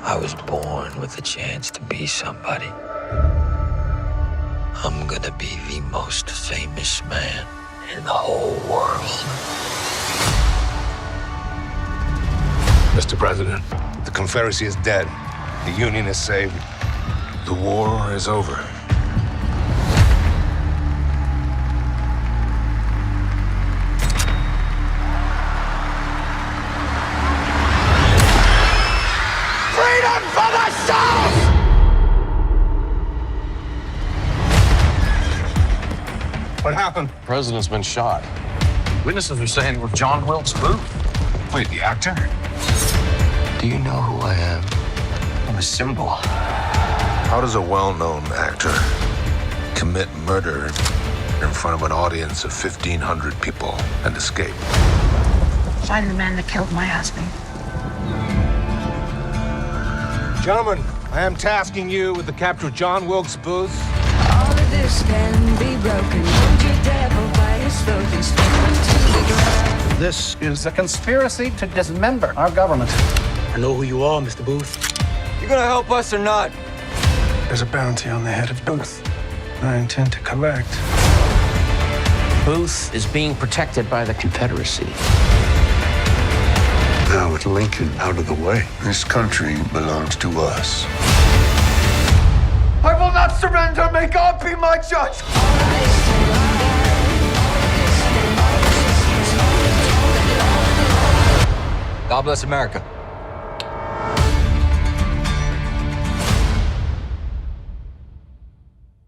I was born with a chance to be somebody. I'm gonna be the most famous man in the whole world. Mr. President, the Confederacy is dead. The Union is saved. The war is over. Freedom for the South! What happened? The president's been shot. Witnesses are saying it was John Wilkes Booth. Wait, the actor? Do you know who I am? I'm a symbol. How does a well-known actor commit murder in front of an audience of 1,500 people and escape? Find the man that killed my husband. Gentlemen, I am tasking you with the capture of John Wilkes Booth. All of this can be broken. Hold your devil by his throat and spin him to the ground. This is a conspiracy to dismember our government. I know who you are, Mr. Booth. You gonna help us or not? There's a bounty on the head of Booth. I intend to collect. Booth is being protected by the Confederacy. Now with Lincoln out of the way, this country belongs to us. I will not surrender. May God be my judge. God bless America.